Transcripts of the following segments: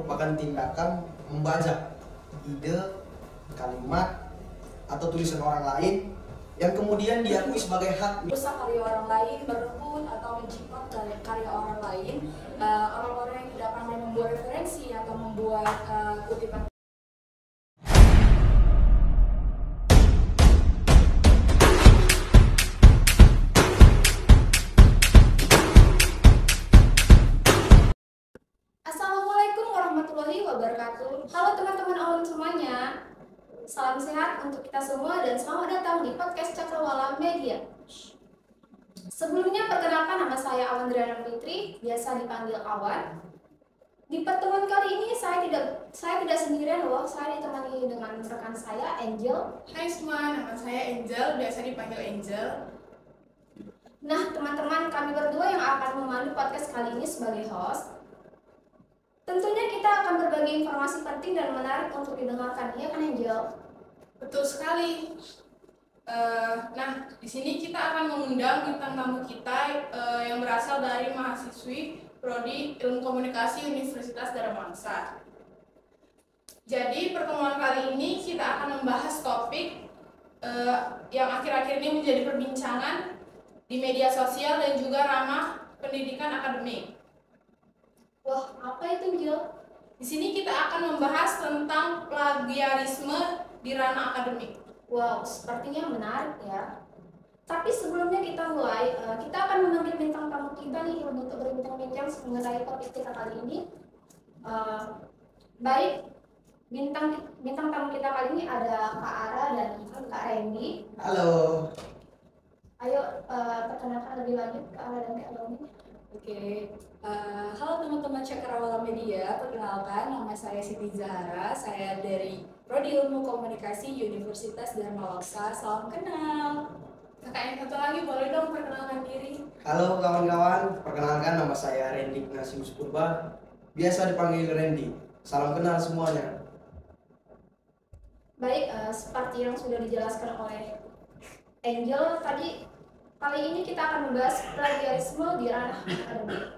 merupakan tindakan membajak ide, kalimat, atau tulisan orang lain yang kemudian diakui sebagai hak merusak karya orang lain, merebut atau menciprat karya orang lain. Orang-orang yang tidak pandai membuat referensi atau membuat kutipan. Assalamualaikum warahmatullahi wabarakatuh. Halo teman-teman awam semuanya. Salam sehat untuk kita semua dan selamat datang di podcast Cakrawala Media. Sebelumnya perkenalkan, nama saya Awandriana Fitri, biasa dipanggil Awan. Di pertemuan kali ini saya tidak sendirian loh, saya ditemani dengan rekan saya Angel. Hai semua, nama saya Angel, biasa dipanggil Angel. Nah teman-teman, kami berdua yang akan memandu podcast kali ini sebagai host. Tentunya kita akan berbagi informasi penting dan menarik untuk didengarkan, ya kan Angel? Betul sekali. Nah, di sini kita akan mengundang bintang tamu kita yang berasal dari mahasiswi Prodi Ilmu Komunikasi Universitas Darmawangsa. Jadi pertemuan kali ini kita akan membahas topik yang akhir-akhir ini menjadi perbincangan di media sosial dan juga ranah pendidikan akademik. Wah, apa itu Angel? Di sini kita akan membahas tentang plagiarisme di ranah akademik. Wow, sepertinya menarik ya. Tapi sebelumnya kita mulai, kita akan memanggil bintang tamu kita nih untuk berbincang-bincang mengenai topik kita kali ini. Baik, bintang tamu kita kali ini ada Kak Ara dan Kak Randy. Halo. Ayo perkenalkan lebih lanjut Kak Ara dan Kak Randy. Oke, halo teman-teman Cakrawala Media, perkenalkan nama saya Siti Zahra, saya dari Prodi Ilmu Komunikasi Universitas Darmawangsa. Salam kenal. Kakak yang satu lagi boleh dong perkenalkan diri. Halo kawan-kawan, perkenalkan nama saya Randy Ignatius Purba, biasa dipanggil Randy. Salam kenal semuanya. Baik, seperti yang sudah dijelaskan oleh Angel tadi, kali ini kita akan membahas plagiarisme di ranah akademik.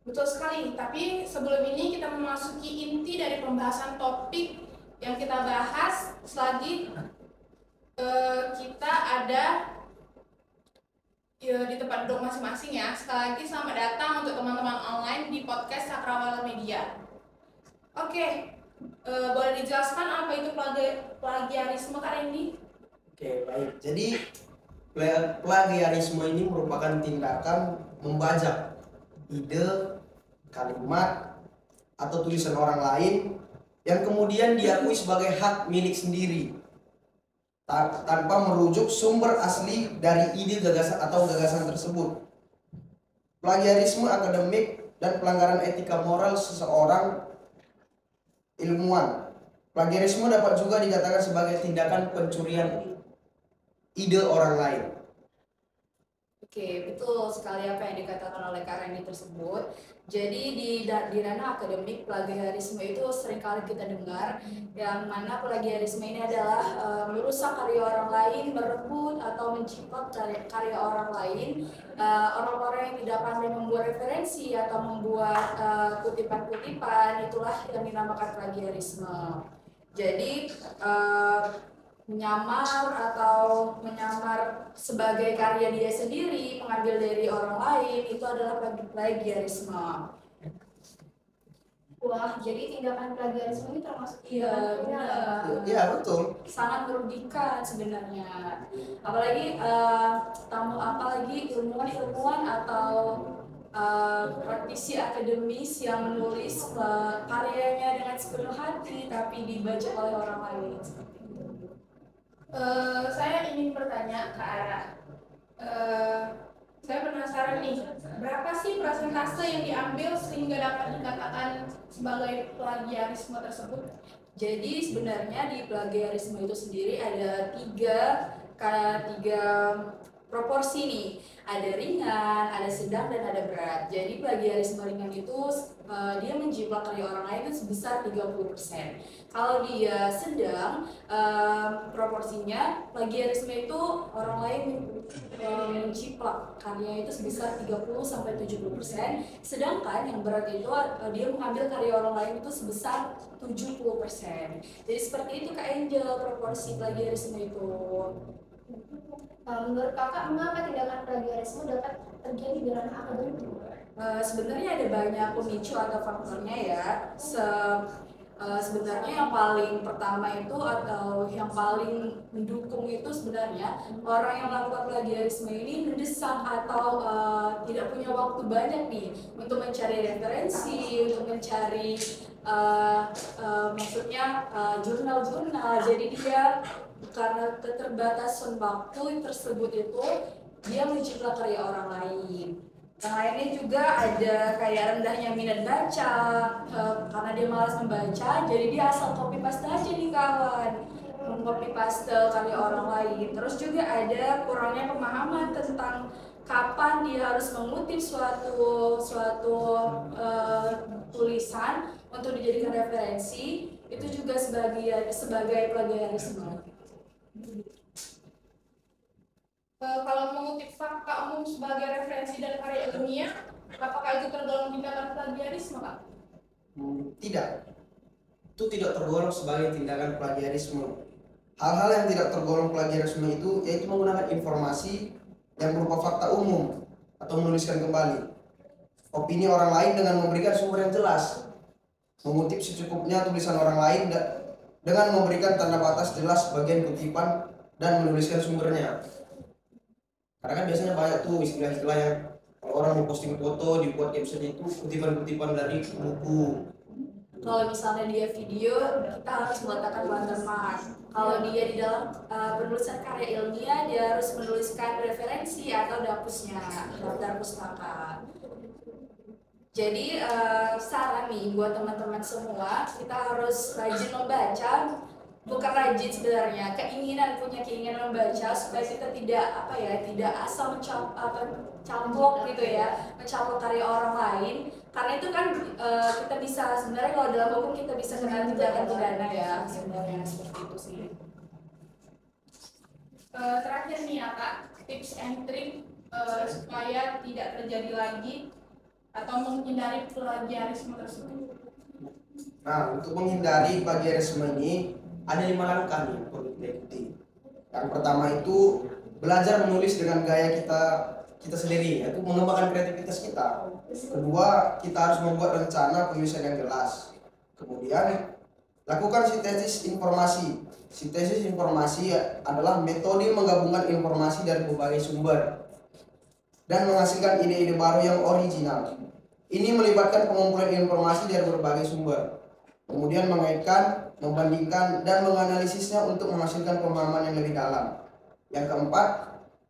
Betul sekali, tapi sebelum ini kita memasuki inti dari pembahasan topik yang kita bahas. Selagi kita ada di tempat duduk masing-masing ya. Sekali lagi selamat datang untuk teman-teman online di podcast Cakrawala Media. Oke, boleh dijelaskan apa itu plagiarisme Kak Randy? Oke, baik. Jadi plagiarisme ini merupakan tindakan membajak ide, kalimat, atau tulisan orang lain yang kemudian diakui sebagai hak milik sendiri tanpa merujuk sumber asli dari ide gagasan tersebut. Plagiarisme akademik dan pelanggaran etika moral seseorang ilmuwan. Plagiarisme dapat juga dikatakan sebagai tindakan pencurian ide orang lain. Oke, betul sekali apa yang dikatakan oleh Kak Randy tersebut. Jadi di ranah akademik, plagiarisme itu seringkali kita dengar, yang mana plagiarisme ini adalah merusak karya orang lain, merebut atau menciprat karya orang lain. Orang-orang yang tidak pandai membuat referensi atau membuat kutipan-kutipan, itulah yang dinamakan plagiarisme. Jadi menyamar sebagai karya dia sendiri, mengambil dari orang lain, itu adalah plagiarisme. Wah, jadi tindakan plagiarisme ini termasuk Iya, benar. Iya, betul. Sangat merugikan sebenarnya. Apalagi ilmuwan atau praktisi akademis yang menulis karyanya dengan sepenuh hati tapi dibaca oleh orang lain. Saya ingin bertanya ke Ara. Saya penasaran nih, berapa sih persentase yang diambil sehingga dapat dikatakan sebagai plagiarisme tersebut? Jadi sebenarnya di plagiarisme itu sendiri ada tiga proporsi nih. Ada ringan, ada sedang, dan ada berat. Jadi plagiarisme ringan itu dia menjiplak karya orang lain itu sebesar 30%. Kalau dia sedang, proporsinya plagiarisme itu orang lain menjiplak karya itu sebesar 30-70%, sedangkan yang berat itu dia mengambil karya orang lain itu sebesar 70%. Jadi seperti itu Kak Angel proporsi plagiarisme itu. Menurut kakak, mengapa tindakan plagiarisme dapat terjadi di ranah akademik? Sebenarnya ada banyak pemicu atau faktornya ya. Sebenarnya yang paling pertama itu atau yang paling mendukung itu sebenarnya orang yang melakukan plagiarisme ini mendesak atau tidak punya waktu banyak nih untuk mencari referensi, untuk mencari maksudnya jurnal-jurnal. Jadi dia karena keterbatasan waktu tersebut itu dia menciplak karya orang lain. Yang lainnya juga ada kayak rendahnya minat baca, karena dia malas membaca, jadi dia asal copy paste aja nih kawan, copy paste karya orang lain. Terus juga ada kurangnya pemahaman tentang kapan dia harus mengutip suatu tulisan untuk dijadikan referensi, itu juga sebagai plagiarisme. Kalau mengutip fakta umum sebagai referensi dan karya ilmiah, apakah itu tergolong tindakan plagiarisme, Kak? Tidak. Itu tidak tergolong sebagai tindakan plagiarisme. Hal-hal yang tidak tergolong plagiarisme itu yaitu menggunakan informasi yang berupa fakta umum atau menuliskan kembali opini orang lain dengan memberikan sumber yang jelas, mengutip secukupnya tulisan orang lain dengan memberikan tanda batas jelas bagian kutipan dan menuliskan sumbernya. Karena kan biasanya banyak tuh istilah-istilah yang kalau orang mau posting foto dibuat caption itu kutipan-kutipan dari buku. Kalau misalnya dia video, kita harus meletakkan watermark. Kalau dia di dalam penulisan karya ilmiah, dia harus menuliskan referensi atau dapusnya, daftar pustaka. Jadi saran nih buat teman-teman semua, kita harus rajin membaca. Bukan rajin sebenarnya, punya keinginan membaca supaya kita tidak asal mencaplok gitu ya, mencaplok karya orang lain. Karena itu kan kita bisa sebenarnya kalau dalam hukum kita bisa kena tindakan pidana ya, sebenarnya seperti itu sih. Terakhir nih ya Kak, tips and trick supaya tidak terjadi lagi atau menghindari plagiarisme tersebut. Nah, untuk menghindari plagiarisme ini ada 5 langkah nih yang perlu kita ikuti. Yang pertama itu belajar menulis dengan gaya kita sendiri, yaitu mengembangkan kreativitas kita. Kedua, kita harus membuat rencana penulisan yang jelas. Kemudian, lakukan sintesis informasi. Sintesis informasi adalah metode menggabungkan informasi dari berbagai sumber dan menghasilkan ide-ide baru yang original. Ini melibatkan pengumpulan informasi dari berbagai sumber, kemudian mengaitkan, membandingkan, dan menganalisisnya untuk menghasilkan pemahaman yang lebih dalam. Yang keempat,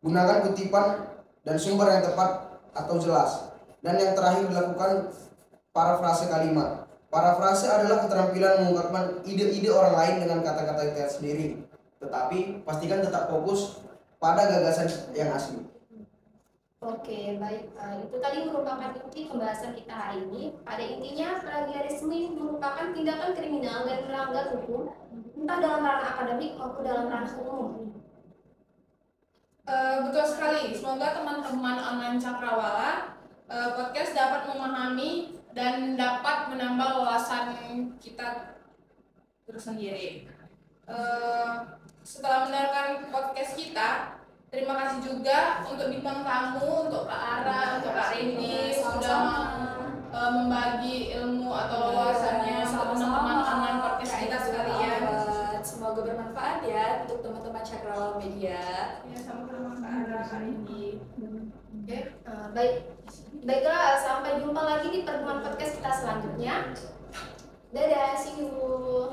gunakan kutipan dan sumber yang tepat atau jelas. Dan yang terakhir, dilakukan parafrase kalimat. Parafrase adalah keterampilan mengungkapkan ide-ide orang lain dengan kata-kata kita sendiri, tetapi pastikan tetap fokus pada gagasan yang asli. Oke, baik. Itu tadi merupakan inti pembahasan kita hari ini. Pada intinya, plagiarisme merupakan tindakan kriminal dan melanggar hukum, entah dalam ranah akademik maupun dalam ranah umum. Betul sekali. Semoga teman-teman online Cakrawala podcast dapat memahami dan dapat menambah wawasan kita tersendiri. Setelah mendengarkan podcast kita, terima kasih juga untuk bintang tamu, untuk Kak Ara, untuk Kak Rini sudah membagi ilmu atau wawasannya untuk teman-teman online podcast kita sekalian. Semoga bermanfaat ya untuk teman-teman Cakrawala Media. Ya, sama-sama Kak Ara, Kak Rini. Oke, baiklah, sampai jumpa lagi di pertemuan podcast kita selanjutnya. Dadah, see you.